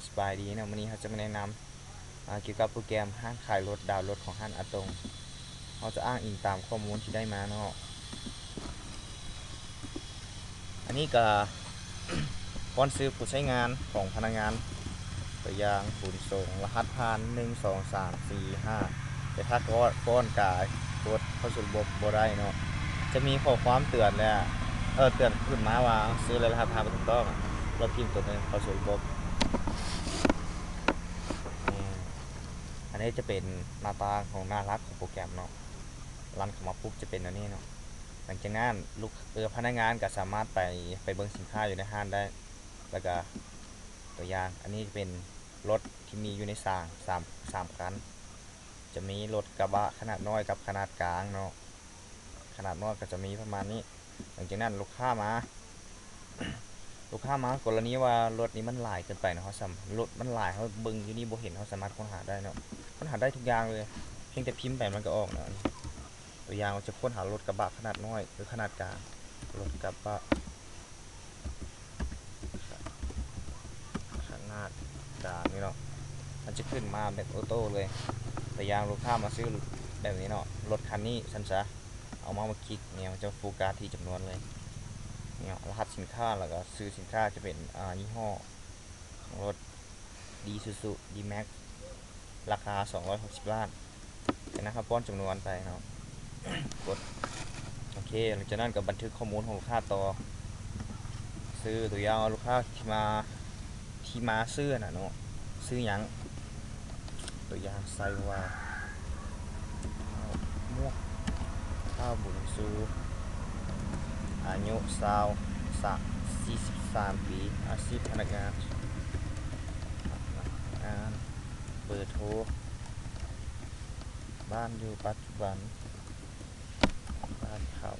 สบายดีนะวันนี้เขาจะมาแนะนำเกี่ยวกับโปรแกรมห้างขายรถดาวน์รถของห้างอาตงเขาจะอ้างอิงตามข้อมูลที่ได้มาเนาะอันนี้ก็ป้อนซื้อผู้ใช้งานของพนักงานตัวอย่างขนส่งรหัสผ่าน1 2 3 4 5แต่ถ้าก้อนกายกดเข้าสู่ระบบบ่ได้เนาะจะมีข้อความเตือนแล้วเตือนขึ้นมาว่าซื้อรหัสผ่านไม่ถูกต้องเราพิมพ์ตัวนึงเข้าสู่ระบบ อันนี้จะเป็นหน้าตาของหน้ารักของโปรแกรมเนาะรันเข้ามาปุ๊บจะเป็นอันนี้เนาะหลังจากนั้นพนักงานก็สามารถไปเบิ่งสินค้าอยู่ในห้างได้แล้วก็ตัวอย่างอันนี้จะเป็นรถที่มีอยู่ในสามคันจะมีรถกระบะขนาดน้อยกับขนาดกลางเนาะขนาดน้อยก็จะมีประมาณนี้หลังจากนั้นลูกค้ามากรณีว่ารถนี้มันหลายเกินไปนะเขารถมันหลายเขาเบิ่งอยู่นี่บ่เห็นเขาสามารถค้นหาได้เนาะค้นหาได้ทุกอย่างเลยเพียงแต่พิมพ์ไปมันก็ออกเนาะตัวอย่างเราจะค้นหารถกระบะขนาดน้อยหรือขนาดกลางรถกระบะขนาดกลางนี่เนาะมันจะขึ้นมาแบบออโต้เลยตัวอย่างลูกค้ามาซื้อแบบนี้เนาะรถคันนี้ฉันจะเอามาคลิกเนี่ยมันจะโฟกัสที่จำนวนเลยเนี่ยรหัสสินค้าแล้วก็ซื้อสินค้าจะเป็นยี่ห้อรถดีซูซูดีแม็กราคา260 ล้านนะครับป้อนจำนวนไปเนาะกดโอเคหลังจากนั้นก็บันทึกข้อมูลของลูกค้าต่อซื้อตัวอย่างลูกค้าที่มาซื้อนะเนาะซื้อยังตัวอย่างใส่ว่าหมวกข้าวบุญซูอายุ43 ปีอาชีพพนักงานเบอร์โทรบ้านอยู่ปัจจุบันบ้านเขา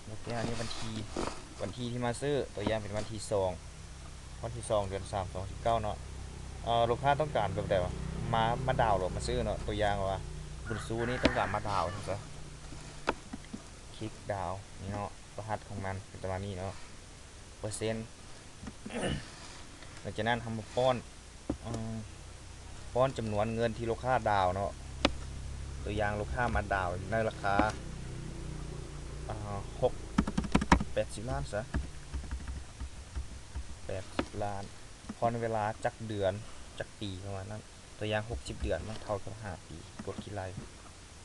แล้วก็อันนี้วันที่ที่มาซื้อตัวอย่างเป็นวันที่2 เดือน 3 2019เนาะลูกค้าต้องการแบบใดวะมาดาวหรือมาซื้อเนาะตัวอย่างว่าบุญซูนี่ต้องการมาดาวใช่ไหมคลิกดาวนี่เนาะรหัสของมันเป็นประมาณนี้เนาะเปอร์เซ็นต์หลังจากนั้นทำมาป้อนจำนวนเงินที่ลูกค้าดาวเนาะตัวอย่างลูกค้ามาดาวในราคา80 ล้านซะ80 ล้านพอในเวลาจักเดือนจักปีประมาณนั้นตัวอย่าง60 เดือนมันเท่ากับ5 ปีกดคิดไร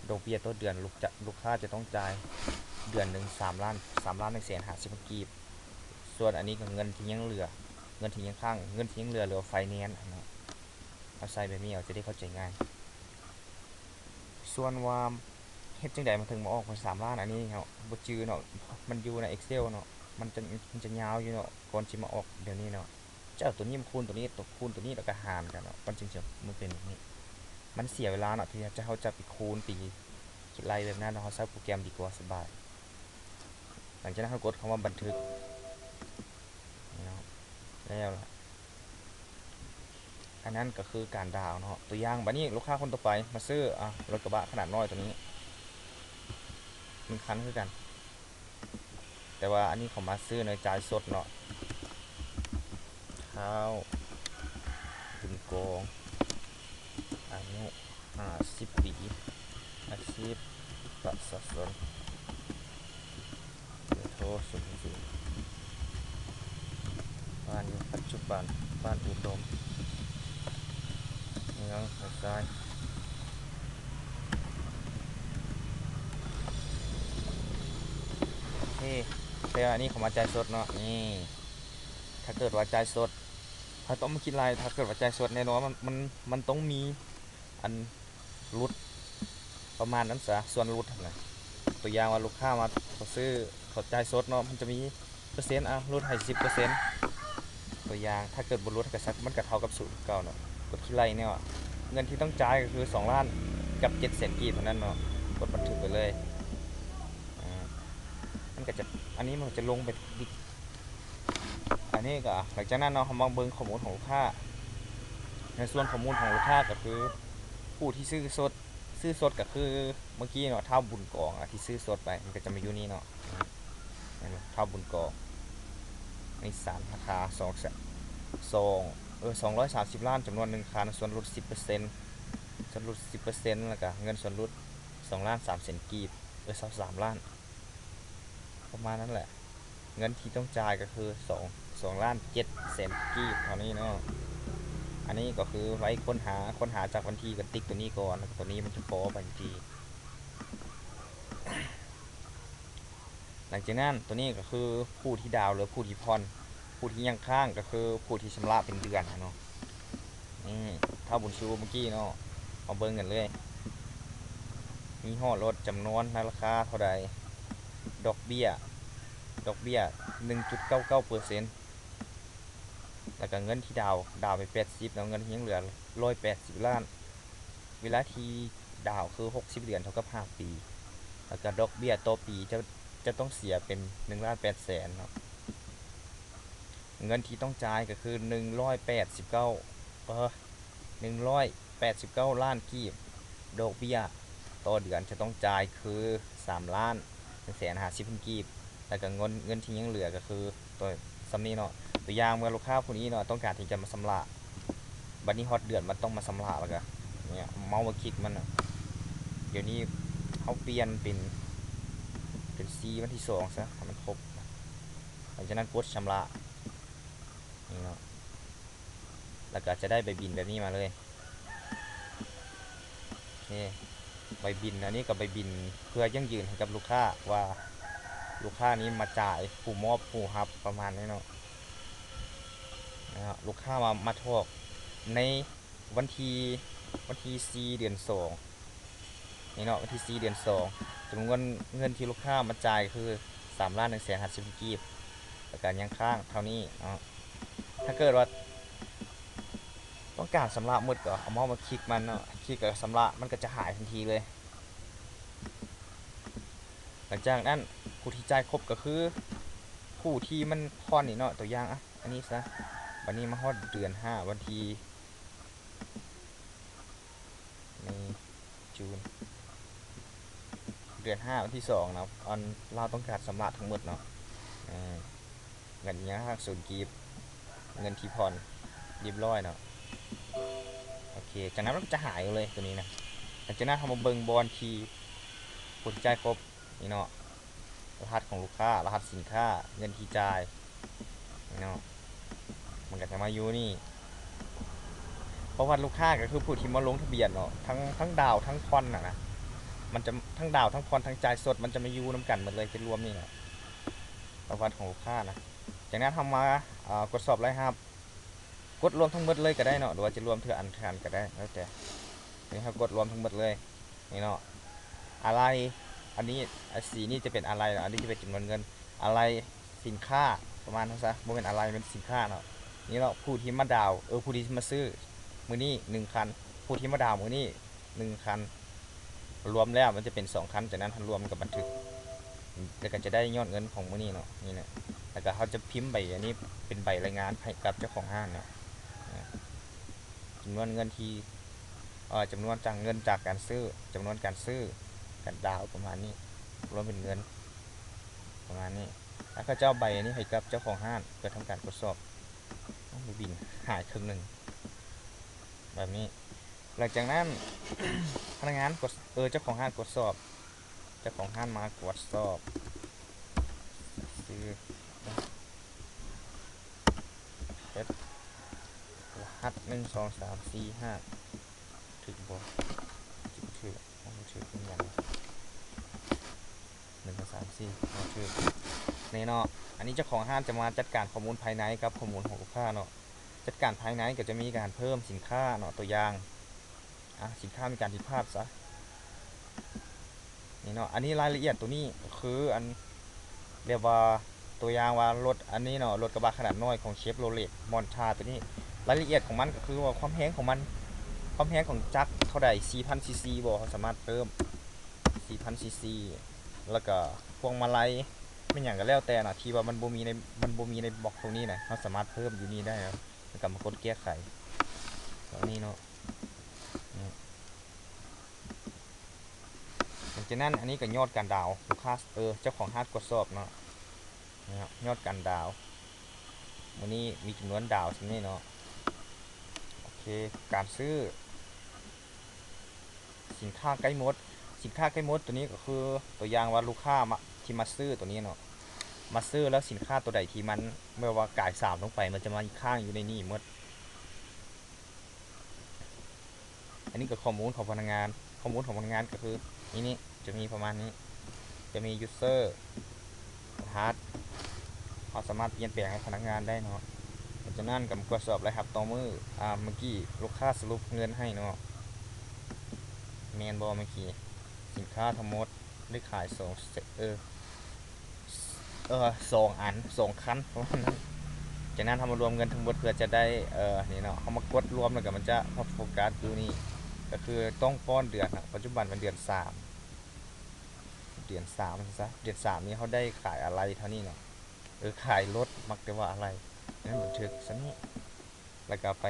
ดอกเบี้ยต่อเดือนลูกค้าจะต้องจ่ายเดือนหนึ่ง3 ล้าน 150,000 กีบส่วนอันนี้ก็เงินที่ยังเหลือเงินที่ยังข้างเงินที่ยังเหลือหรือไฟแนนซ์นะเอาใส่แบบนี้เอาจะได้เข้าใจง่ายส่วนว่าเฮ็ดจังใดมันถึงมาออกเป็น3 ล้านอันนี้เนาะบ่จือเนาะมันอยู่ใน Excel เนาะมันจะยาวอยู่เนาะก่อนสิมาออกเดี๋ยวนี้เนาะเจ้าตัวนี้มันคูณตัวนี้ตัวคูณตัวนี้แล้วก็หารกันเนาะมันจึงจะมันเป็นแบบนี้มันเสียเวลาเนาะที่จะเขาจะไปคูณปีคิดไรแบบนั้นเราใช้โปรแกรมดีกว่าสบายหลังจากนั้นเขากดคำว่าบันทึกแล้วอันนั้นก็คือการดาวเนาะตัวอย่างบัดนี้ลูกค้าคนต่อไปมาซื้อรถกระบะขนาดน้อยตัวนี้มันคันคือกันแต่ว่าอันนี้เขามาซื้อในจ่ายสดเนาะข้าวถึงโกงอายุ50 ปีอาชีพประชาชนโทร00บ้านอยู่ปัจจุบันบ้านอุดมเมืองหัวใจโอเคแต่อันนี้เขามาจ่ายสดเนาะนี่ถ้าเกิดว่าจ่ายสดเขาต้องมาคิดไรถ้าเกิดว่าจ่ายสดแน่นอนมันต้องมีอันรุดประมาณนั้นซะส่วนรุดนะตัวอย่างว่าลูกค้ามาเขาซื้อเขาจ่ายสดเนาะมันจะมีเปอร์เซ็นต์รุดให้10%ตัวอย่างถ้าเกิดบนรุดกับซักมันก็เท่ากับ0.9เนาะกดคิดไรเนี่ยเงินที่ต้องจ่ายก็คือ2 ล้านกับ700,000 กีบเท่านั้นเนาะกดบันทึกไปเลยมันก็จะอันนี้มันจะลงไปอันนี้ก็หลังจากนั้นเนาะเขามาเบิ่งข้อมูลของลูกค้าในส่วนข้อมูลของลูกค้าก็คือผู้ที่ซื้อสด ซื้อสดก็คือเมื่อกี้เนาะเท่าบุญกองที่ซื้อสดไปมันก็จะมาอยู่นี่เนาะเห็นไหมเท่าบุญกองในสารราคา230 ล้านจำนวน1 คันส่วนลด10%ส่วนลด10%แล้วก็เงินส่วนลด2,300,000 กีบ23 ล้านประมาณนั้นแหละเงินที่ต้องจ่ายก็คือ2,700,000 กีบเท่านี้เนาะอันนี้ก็คือไว้ค้นหาจากบัญชีกันติ๊กตัวนี้ก่อนแล้วตัวนี้มันจะโฟบัญชีหลังจากนั้นตัวนี้ก็คือผู้ที่ดาวหรือผู้ที่ผ่อนผู้ที่ยังค้างก็คือผู้ที่ชำระเป็นเดือนเนาะนี่เท่าบุญชูเมื่อกี้เนาะเอาเบิ้งกันเลยมีห่อรถจำนวนราคาเท่าใดดอกเบี้ย1.99%แล้วก็เงินที่ดาวไป80แล้วเงินที่ยังเหลือ180 ล้านเวลาที่ดาวคือ60 เดือนเท่ากับ5 ปีแล้วก็ดอกเบี้ยต่อปีจะต้องเสียเป็น1,800,000เนาะเงินที่ต้องจ่ายก็คือ189 ล้านกีบดอกเบี้ยต่อเดือนจะต้องจ่ายคือ3,150,000 กีบแล้วก็เงินที่ยังเหลือก็คือตัวซัมนี้เนาะตัวอย่างเมื่อลูกค้าคนนี้เนาะต้องการที่จะมาชำระบัดนี้ฮอตเดือนมันต้องมาชำระแล้วก็เนี่ยเมาส์คลิกมันเดี๋ยวนี้เขาเปลี่ยนเป็นซีวันที่2ซะให้มันครบหลังจากนั้นกดชำระนี่เนาะแล้วก็จะได้ใบบินแบบนี้มาเลยโอเคใบบินอันนี้กับใบบินเพื่อยั่งยืนให้กับลูกค้าว่าลูกค้านี้มาจ่ายผู้มอบผู้รับประมาณนี้เนาะลูกค้ามาทอกในวันที่4 เดือน 2นี่เนาะวันที่4 เดือน 2จำนวนเงินที่ลูกค้ามาจ่ายคือ3,150,000 กีบแล้วก็ยังค้างเท่านี้ถ้าเกิดว่าต้องการชำระหมดก็เอาเมาส์มาคลิกมันเนาะคลิกกับชำระมันก็จะหายทันทีเลยหลังจากนั้นผู้ที่จ่ายครบก็คือผู้ที่มันผ่อนนี่เนาะตัวอย่างอันนี้ซะวันนี้มาฮอดเดือน5วันที่ในจูนเดือน5วันที่2นะเราต้องการชำระทั้งหมดเนาะเงินยังหักส่วนกีบเงินที่ผ่อนเรียบร้อยเนาะโอเคจากนั้นมันจะหายเลยตัวนี้นะหลังจากนั้นทำมาเบิงบอลทีผู้ที่จ่ายครบนี่เนาะรหัสของลูกค้ารหัสสินค้าเงินที่จ่ายนี่เนาะมันก็จะมาอยู่นี่ประวัติลูกค้าก็คือผู้ที่มาลงทะเบียนเนาะทั้งดาวทั้งผ่อนนะมันจะทั้งดาวทั้งผ่อนทั้งจ่ายสดมันจะมาอยู่น้ำกันหมดเลยเป็นรวมนี่นะประวัติของลูกค้านะจากนั้นทำมากดสอบรายรับกดรวมทั้งหมดเลยก็ได้เนาะหรือว่าจะรวมเถื่ออันก็ได้แล้วแต่นี่ครับกดรวมทั้งหมดเลยนี่เนาะอะไรอันนี้สีนี่จะเป็นอะไรเนาะอันนี้จะเป็นจำนวนเงินอะไรสินค้าประมาณนั้นซะโมเป็นอะไรเป็นสินค้าเนาะนี่เนาะผู้ที่มาดาวผู้ที่มาซื้อมือนี้1 คันผู้ที่มาดาวมือนี้1 คันรวมแล้วมันจะเป็น2 คันจากนั้นทันรวมกับบันทึกแล้วก็จะได้ยอดเงินของมือนี้เนาะนี่นะแล้วก็เขาจะพิมพ์ใบอันนี้เป็นใบรายงานให้กับเจ้าของห้างเนาะจำนวนเงินที่จำนวนจากเงินจากการซื้อจำนวนการซื้อการดาวประมาณนี้รวมเป็นเงินประมาณนี้แล้วก็เจ้าใบอันนี้ให้กับเจ้าของห้างเพื่อทำการตรวจสอบบินหายครึ่งหนึ่งแบบนี้หลังจากนั้นพนักงานกดเจ้าของห้างตรวจสอบเจ้าของห้างมาตรวจสอบซื้อรหัส1 2 3 4 5ถึงบ่ถือเป็นอย่าง1 2 3 4ถือในเนาะอันนี้เจ้าของห้างจะมาจัดการข้อมูลภายในกับข้อมูลของลูกค้าเนาะจัดการภายในก็จะมีการเพิ่มสินค้าเนาะตัวอย่างสินค้ามีการผิดพลาดซะนี่เนาะอันนี้รายละเอียดตัวนี้คืออันเรียกว่าตัวอย่างว่ารถอันนี้เนาะรถกระบะขนาดน้อยของเชฟโรเลตมอนทาตัวนี้รายละเอียดของมันก็คือว่าความแรงของมันความแรงของจักรเท่าใด 4,000 ซีซีบอกเขาสามารถเพิ่ม 4,000 ซีซีแล้วก็พวงมาลัยไม่อย่างก็แล้วแต่นะที่ว่ามันบ่มีในบล็อกตรงนี้นะเขาสามารถเพิ่มอยู่นี่ได้แล้วก็มากดแก้ไขตรงนี้เนาะ จากนั้นอันนี้ก็ยอดการดาวลูกค้าเจ้าของฮาร์ดกดสอบเนาะนะครับยอดการดาววันนี้มีจำนวนดาวที่นี่เนาะโอเคการซื้อสินค้าใกล้หมดตัวนี้ก็คือตัวอย่างว่าลูกค้าที่มาซื้อตัวนี้เนาะมาซื้อแล้วสินค้าตัวใดที่มันเมื่อว่ากาย3ลงไปมันจะมาอีกข้างอยู่ในนี่หมดอันนี้ก็ข้อมูลของพนักงานก็คือนี่จะมีประมาณนี้จะมี user hard เราสามารถเปลี่ยนแปลงให้พนักงานได้เนาะจากนั้นกับกดสอบเลยครับต่อมือเมื่อกี้ลูกค้าสรุปเงินให้เนาะเมนบอเมื่อกี้สินค้าทั้งหมดได้ขาย2อัน2คันประมาณนั้นจากนั้นทำมารวมเงินทั้งหมดเพื่อจะได้นี่เนาะเขามากดรวมแล้วก็มันจะโฟกัสดูนี่ก็คือต้องป้อนเดือนปัจจุบันเป็นเดือน3ซะเดือน3นี้เขาได้ขายอะไรเท่านี้เนาะขายรถมักจะว่าอะไรนั่นบันทึกซะนี่แล้วก็ไป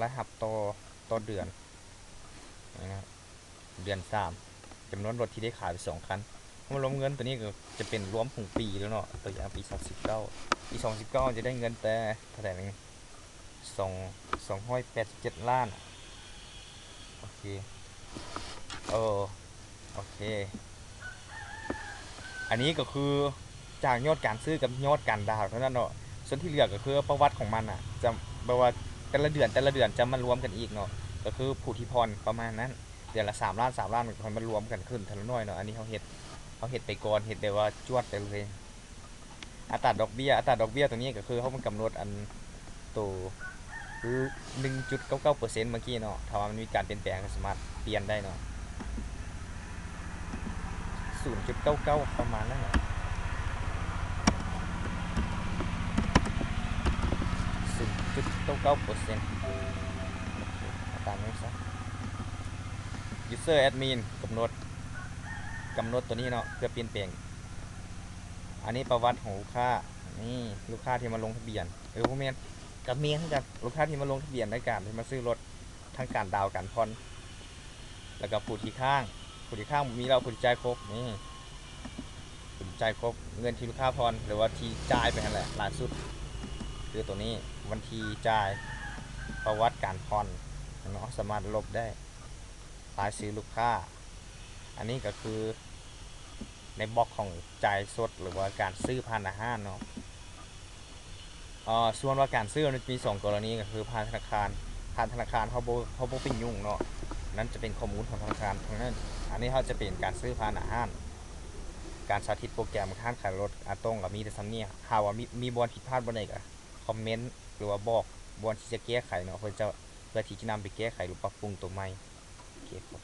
รหัสต่อเดือนนะครับเดือน3จำนวนรถที่ได้ขายไป2คันมารวมเงินตัวนี้ก็จะเป็นรวมของปีแล้วเนาะตัวอย่างปี2019จะได้เงินแต่เท่าไหร่นึง287 ล้านโอเคโอเคอันนี้ก็คือจากยอดการซื้อกับยอดการดาวเท่านั้นเนาะส่วนที่เหลือก็คือประวัติของมันจะแปลว่าแต่ละเดือนจะมารวมกันอีกเนาะก็คือผู้ที่พรประมาณนั้นเดือนละ3 ล้านมันมารวมกันขึ้นทีละน้อยเนาะอันนี้เขาเฮ็ดไปก่อนเฮ็ดแบบว่าจวดไปเลยอัตราดอกเบี้ยตัวนี้ก็คือเขามันกำหนดอันตัว 1.99% เมื่อกี้เนาะถ้าว่ามันมีการเปลี่ยนแปลงก็สามารถเปลี่ยนได้เนาะ0.99ประมาณนั้นเนาะ0.99%ตามนี้ซะ user admin กำหนดตัวนี้เนาะเพื่อเปลี่ยนแปลงอันนี้ประวัติของลูกค้านี่ลูกค้าที่มาลงทะเบียนพวกเมียกับเมียทั้งกันลูกค้าที่มาลงทะเบียนในการที่มาซื้อรถทั้งการดาวการผ่อนแล้วก็ผู้ที่ข้างมีเราผู้ที่จ่ายครบนี่ผู้ที่จ่ายครบเงินที่ลูกค้าผ่อนหรือว่าที่จ่ายไปนั่นแหละล่าสุดคือตัวนี้วันที่จ่ายประวัติการผ่อนเนาะสามารถลบได้รายชื่อลูกค้าอันนี้ก็คือในบล็อกของจ่ายสดหรือว่าการซื้อผ่านอาหารเนาะส่วนว่าการซื้อมันมี2 กรณีก็คือผ่านธนาคารเขาบ่เป็นยุ่งเนาะนั่นจะเป็นข้อมูลของธนาคารทั้งนั้นอันนี้เขาจะเป็นการซื้อผ่านอาหารการสาธิตโปรแกรมการขายรถตรงกับมีแต่ซ้ำเนี่ยหาว่ามีบอลผิดพลาดบนไหนก็คอมเมนต์หรือว่าบอกบอลที่จะแก้ไขเนาะเพื่อที่จะนำไปแก้ไขหรือปรับปรุงตัวใหม่โอเคครับ